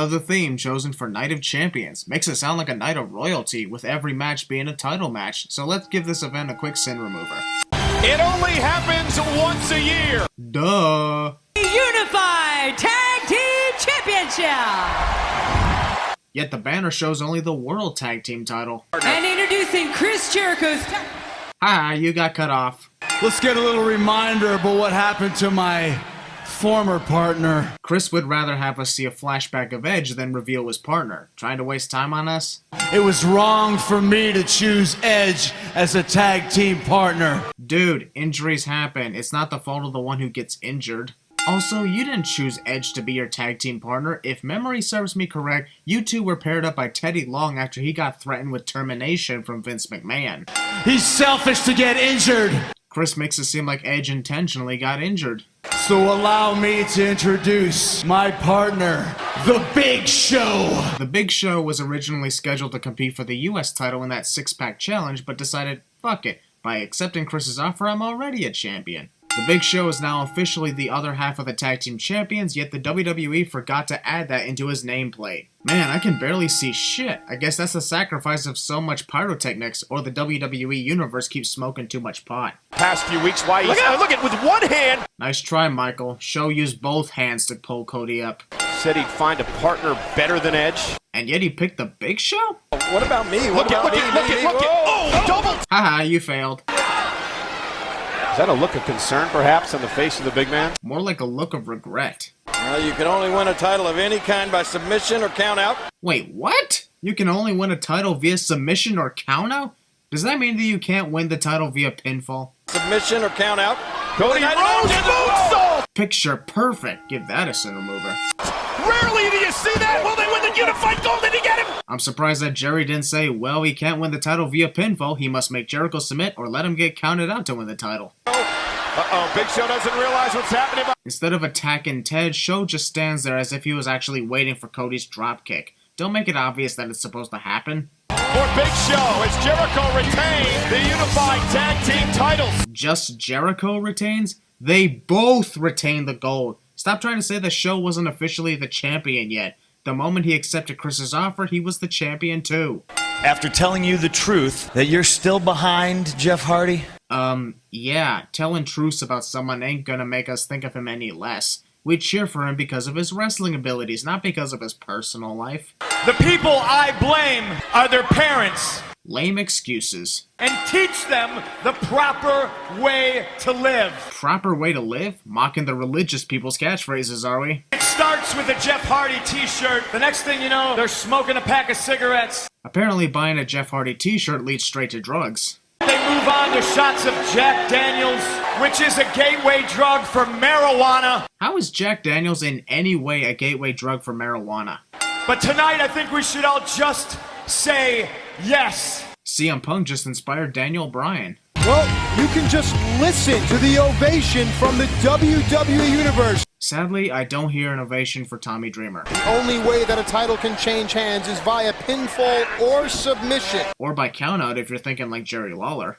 love the theme chosen for Night of Champions. Makes it sound like a night of royalty, with every match being a title match. So let's give this event a quick sin remover. It only happens once a year. Duh. Unified Tag Team Championship. Yet the banner shows only the World Tag Team title. And introducing Chris Jericho's... Ah, you got cut off. Let's get a little reminder about what happened to my former partner. Chris would rather have us see a flashback of Edge than reveal his partner. Trying to waste time on us? It was wrong for me to choose Edge as a tag team partner. Dude, injuries happen. It's not the fault of the one who gets injured. Also, you didn't choose Edge to be your tag team partner. If memory serves me correct, you two were paired up by Teddy Long after he got threatened with termination from Vince McMahon. He's selfish to get injured. Chris makes it seem like Edge intentionally got injured. So allow me to introduce my partner, The Big Show. The Big Show was originally scheduled to compete for the US title in that six-pack challenge, but decided, fuck it, by accepting Chris's offer, I'm already a champion. The Big Show is now officially the other half of the tag team champions, yet the WWE forgot to add that into his nameplate. Man, I can barely see shit. I guess that's the sacrifice of so much pyrotechnics, or the WWE universe keeps smoking too much pot. Past few weeks, why look at with one hand. Nice try, Michael. Show used both hands to pull Cody up. Said he'd find a partner better than Edge. And yet he picked the Big Show? What about me? Look at. Oh, double. Haha, you failed. Is that a look of concern, perhaps, on the face of the big man? More like a look of regret. Well, you can only win a title of any kind by submission or count out. Wait, what? You can only win a title via submission or count out? Does that mean that you can't win the title via pinfall? Submission or count out. Cody Rhodes moonsault! Picture perfect. Give that a sin remover. Rarely do you see that. Will they win the unified gold? Did he get him? I'm surprised that Jerry didn't say, well, he can't win the title via pinfall. He must make Jericho submit or let him get counted out to win the title. Uh-oh, Big Show doesn't realize what's happening. Instead of attacking Ted, Show just stands there as if he was actually waiting for Cody's dropkick. Don't make it obvious that it's supposed to happen. For Big Show, as Jericho retains the unified tag team titles. Just Jericho retains? They both retain the gold. Stop trying to say the Show wasn't officially the champion yet. The moment he accepted Chris's offer, he was the champion too. After telling you the truth, that you're still behind Jeff Hardy? Yeah, telling truths about someone ain't gonna make us think of him any less. We cheer for him because of his wrestling abilities, not because of his personal life. The people I blame are their parents. Lame excuses. And teach them the proper way to live. Proper way to live? Mocking the religious people's catchphrases, are we? It starts with a Jeff Hardy t-shirt. The next thing you know, they're smoking a pack of cigarettes. Apparently buying a Jeff Hardy t-shirt leads straight to drugs. They move on to shots of Jack Daniels, which is a gateway drug for marijuana. How is Jack Daniels in any way a gateway drug for marijuana? But tonight I think we should all just say yes. CM Punk just inspired Daniel Bryan. Well, you can just listen to the ovation from the WWE Universe. Sadly, I don't hear an ovation for Tommy Dreamer. The only way that a title can change hands is via pinfall or submission. Or by countout if you're thinking like Jerry Lawler.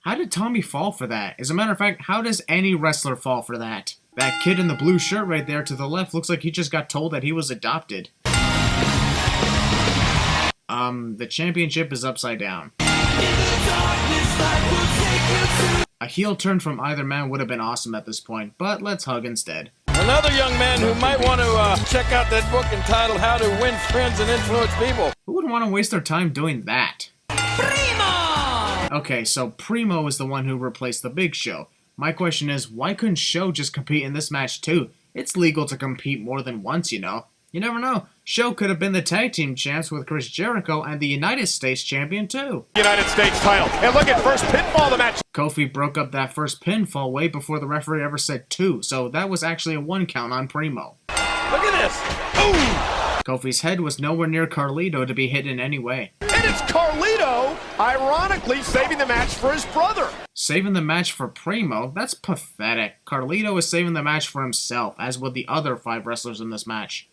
How did Tommy fall for that? As a matter of fact, how does any wrestler fall for that? That kid in the blue shirt right there to the left looks like he just got told that he was adopted. The championship is upside down. A heel turn from either man would have been awesome at this point, but let's hug instead. Another young man who might want to check out that book entitled How to Win Friends and Influence People. Who would want to waste their time doing that? Primo! Okay, so Primo is the one who replaced the Big Show. My question is, why couldn't Show just compete in this match too? It's legal to compete more than once, you know. You never know. Show could have been the tag team champs with Chris Jericho and the United States champion too. United States title. And look at first pinfall of the match. Kofi broke up that first pinfall way before the referee ever said 2, so that was actually a 1 count on Primo. Look at this. Ooh. Kofi's head was nowhere near Carlito to be hit in any way. And it's Carlito, ironically, saving the match for his brother. Saving the match for Primo? That's pathetic. Carlito is saving the match for himself, as would the other 5 wrestlers in this match.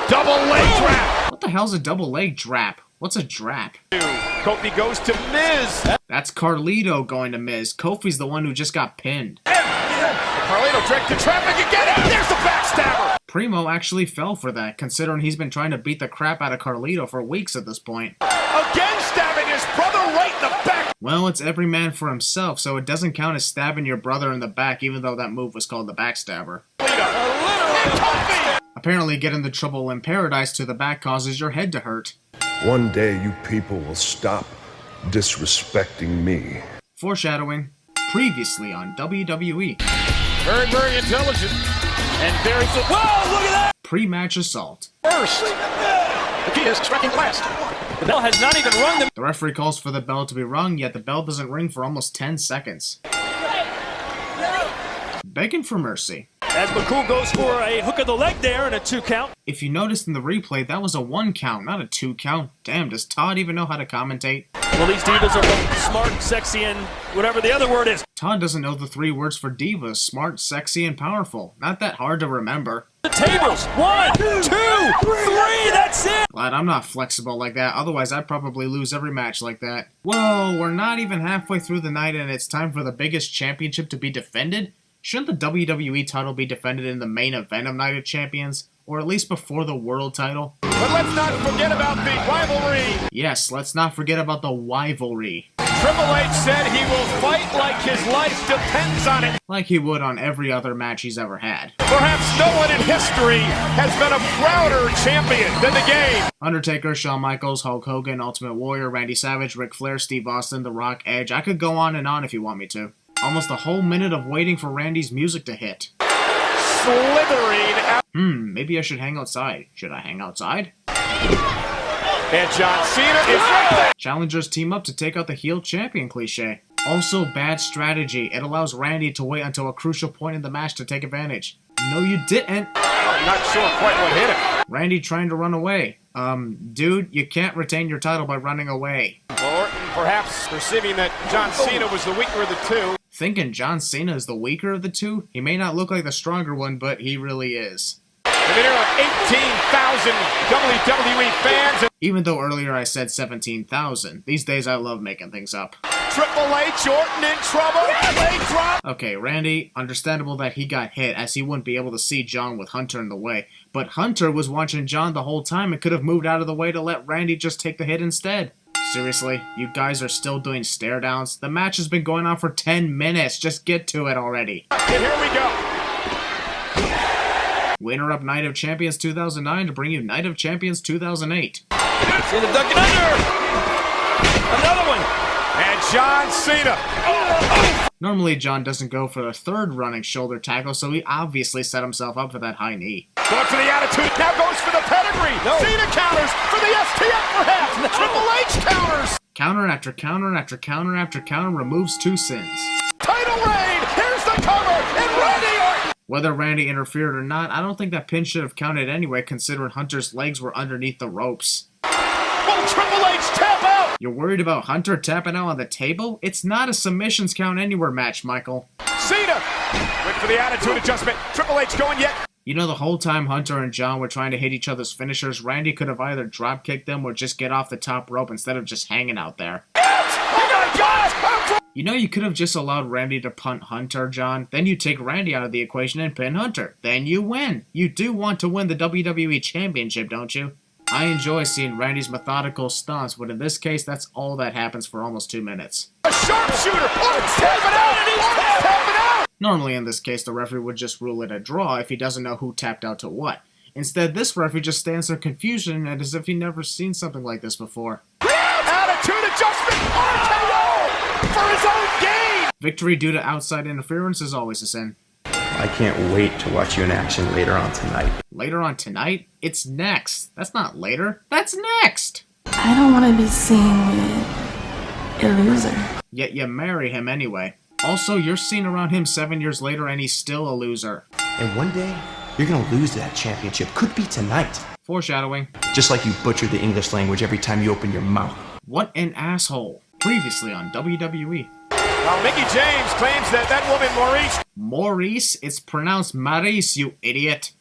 Double leg drop. What the hell's a double leg drap? What's a drap? Kofi goes to Miz. That's Carlito going to Miz. Kofi's the one who just got pinned. Carlito trick to traffic again. There's the backstabber. Primo actually fell for that, considering he's been trying to beat the crap out of Carlito for weeks at this point. Again stabbing his brother right in the back. Well, it's every man for himself, so it doesn't count as stabbing your brother in the back, even though that move was called the backstabber. Apparently, getting the trouble in paradise to the back causes your head to hurt. One day you people will stop disrespecting me. Foreshadowing. Previously on WWE. Very, very intelligent. And very... Whoa, look at that! Pre-match assault. First. The key is striking last. The bell has not even rung. The referee calls for the bell to be rung, yet the bell doesn't ring for almost 10 seconds. Begging for mercy. As McCool goes for a hook of the leg there and a 2 count. If you noticed in the replay, that was a 1 count, not a 2 count. Damn, does Todd even know how to commentate? Well, these divas are both smart, sexy, and whatever the other word is. Todd doesn't know the 3 words for divas: smart, sexy, and powerful. Not that hard to remember. The tables. 1, 2, 3. That's it. Glad I'm not flexible like that, otherwise I'd probably lose every match like that. Whoa, we're not even halfway through the night and it's time for the biggest championship to be defended? Shouldn't the WWE title be defended in the main event of Night of Champions? Or at least before the world title? But let's not forget about the rivalry. Yes, let's not forget about the rivalry. Triple H said he will fight like his life depends on it. Like he would on every other match he's ever had. Perhaps no one in history has been a prouder champion than the game. Undertaker, Shawn Michaels, Hulk Hogan, Ultimate Warrior, Randy Savage, Ric Flair, Steve Austin, The Rock, Edge. I could go on and on if you want me to. Almost a whole minute of waiting for Randy's music to hit. Slithering out. Maybe I should hang outside. Should I hang outside? And John Cena is right there. Challengers team up to take out the heel champion cliche. Also bad strategy. It allows Randy to wait until a crucial point in the match to take advantage. No, you didn't. I'm not sure quite what hit him. Randy trying to run away. Dude, you can't retain your title by running away. Or perhaps perceiving that John Cena was the weaker of the two. Thinking John Cena is the weaker of the two? He may not look like the stronger one, but he really is. I mean, there are 18,000 WWE fans. Even though earlier I said 17,000. These days I love making things up. Triple H, Orton in trouble. Leg drop. Okay, Randy, understandable that he got hit as he wouldn't be able to see John with Hunter in the way. But Hunter was watching John the whole time and could have moved out of the way to let Randy just take the hit instead. Seriously, you guys are still doing stare downs? The match has been going on for 10 minutes. Just get to it already. And here we go. We interrupt Night of Champions 2009 to bring you Night of Champions 2008. See the duck and under. Another one. And John Cena. Normally, John doesn't go for the third running shoulder tackle, so he obviously set himself up for that high knee. Going for the attitude. Now goes for the pedigree. No. Cena counters for the STF perhaps. No. Triple H counters. Counter after counter after counter after counter removes 2 sins. Title reign. Here's the cover. And Randy Orton. Whether Randy interfered or not, I don't think that pin should have counted anyway, considering Hunter's legs were underneath the ropes. Will Triple H tap out? You're worried about Hunter tapping out on the table? It's not a submissions count anywhere match, Michael. Cena went for the attitude adjustment. Triple H going yet. You know, the whole time Hunter and John were trying to hit each other's finishers, Randy could have either drop kicked them or just get off the top rope instead of just hanging out there. You know, you could have just allowed Randy to punt Hunter, John. Then you take Randy out of the equation and pin Hunter. Then you win. You do want to win the WWE Championship, don't you? I enjoy seeing Randy's methodical stunts, but in this case, that's all that happens for almost 2 minutes. A sharpshooter! Orton's tapping out! Orton's tapping out! Normally, in this case, the referee would just rule it a draw if he doesn't know who tapped out to what. Instead, this referee just stands there confusion and as if he never seen something like this before. Attitude adjustment! RKO! For his own game! Victory due to outside interference is always a sin. I can't wait to watch you in action later on tonight. Later on tonight? It's next. That's not later. That's next! I don't want to be seen with a loser. Yet you marry him anyway. Also, you're seen around him 7 years later and he's still a loser. And one day, you're gonna lose that championship. Could be tonight. Foreshadowing. Just like you butcher the English language every time you open your mouth. What an asshole. Previously on WWE. Well, Mickey James claims that woman, Maurice... Maurice? It's pronounced Maurice, you idiot.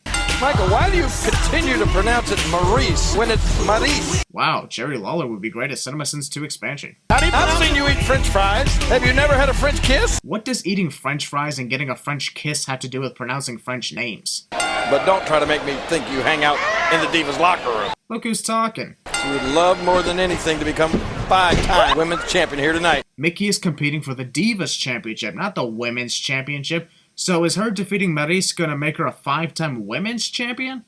Michael, why do you continue train you to pronounce it Maurice when it's Maurice. Wow, Jerry Lawler would be great at Cinema Sins 2 expansion. I've seen you eat French fries. Have you never had a French kiss? What does eating French fries and getting a French kiss have to do with pronouncing French names? But don't try to make me think you hang out in the Divas locker room. Look who's talking. You would love more than anything to become 5-time women's champion here tonight. Mickey is competing for the Divas Championship, not the Women's Championship. So is her defeating Maryse gonna make her a 5-time Women's Champion?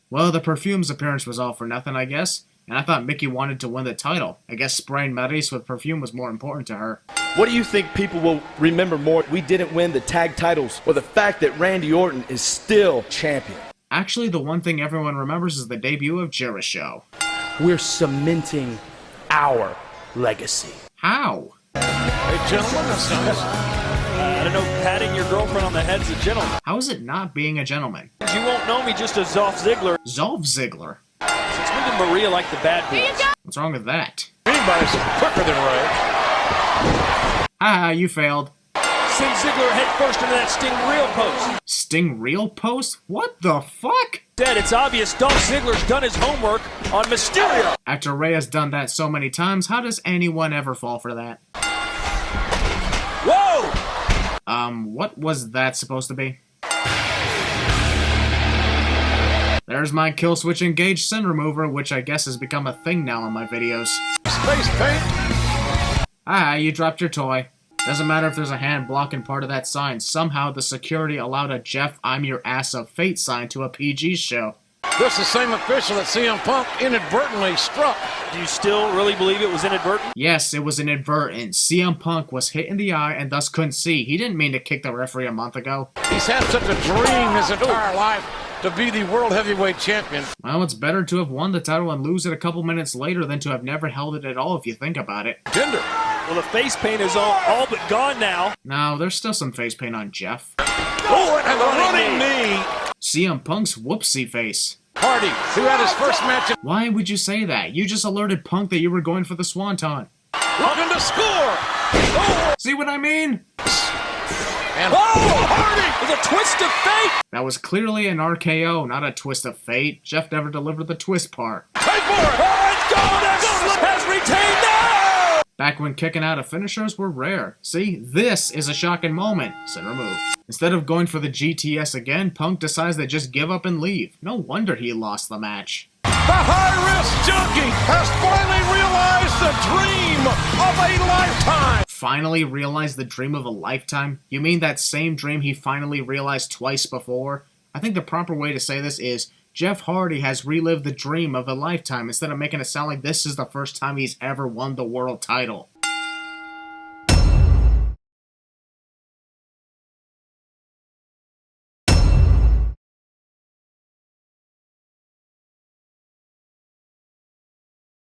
Well, the Perfume's appearance was all for nothing, I guess. And I thought Mickey wanted to win the title. I guess spraying Maryse with perfume was more important to her. What do you think people will remember more? We didn't win the tag titles, or the fact that Randy Orton is still champion? Actually, the one thing everyone remembers is the debut of Jericho. We're cementing our legacy. How? Hey, gentlemen, that's nice. I don't know, patting your girlfriend on the head's a gentleman. How is it not being a gentleman? You won't know me just as Dolph Ziggler. Dolph Ziggler? Since when did Maria like the bad boys? What's wrong with that? Anybody's quicker than Ray. Haha, you failed. Send Ziggler head first into that Sting Real post. Sting Real post? What the fuck? Dad, it's obvious Dolph Ziggler's done his homework on Mysterio. After Ray has done that so many times, how does anyone ever fall for that? Whoa! What was that supposed to be? There's my kill switch engage sin remover, which I guess has become a thing now in my videos. Space paint. Ah, you dropped your toy. Doesn't matter if there's a hand blocking part of that sign. Somehow the security allowed a Jeff I'm your ass of fate sign to a PG show. This is the same official that CM Punk inadvertently struck. Do you still really believe it was inadvertent? Yes, it was inadvertent. CM Punk was hit in the eye and thus couldn't see. He didn't mean to kick the referee a month ago. He's had such a dream his entire life to be the World Heavyweight Champion. Well, it's better to have won the title and lose it a couple minutes later than to have never held it at all if you think about it. Gender. Well, the face paint is all but gone now. No, there's still some face paint on Jeff. Oh, and a running knee. CM Punk's whoopsie face. Hardy, who had his first match. Why would you say that? You just alerted Punk that you were going for the Swanton. Looking to score. Oh. See what I mean? And Hardy with a twist of fate. That was clearly an RKO, not a twist of fate. Jeff never delivered the twist part. Pay for it. Oh, it's gone. Slip has retained now. Back when kicking out of finishers were rare. See, this is a shocking moment. Sin remove. Instead of going for the GTS again, Punk decides to just give up and leave. No wonder he lost the match. The high-risk junkie has finally realized the dream of a lifetime. Finally realized the dream of a lifetime? You mean that same dream he finally realized twice before? I think the proper way to say this is, Jeff Hardy has relived the dream of a lifetime instead of making it sound like this is the first time he's ever won the world title.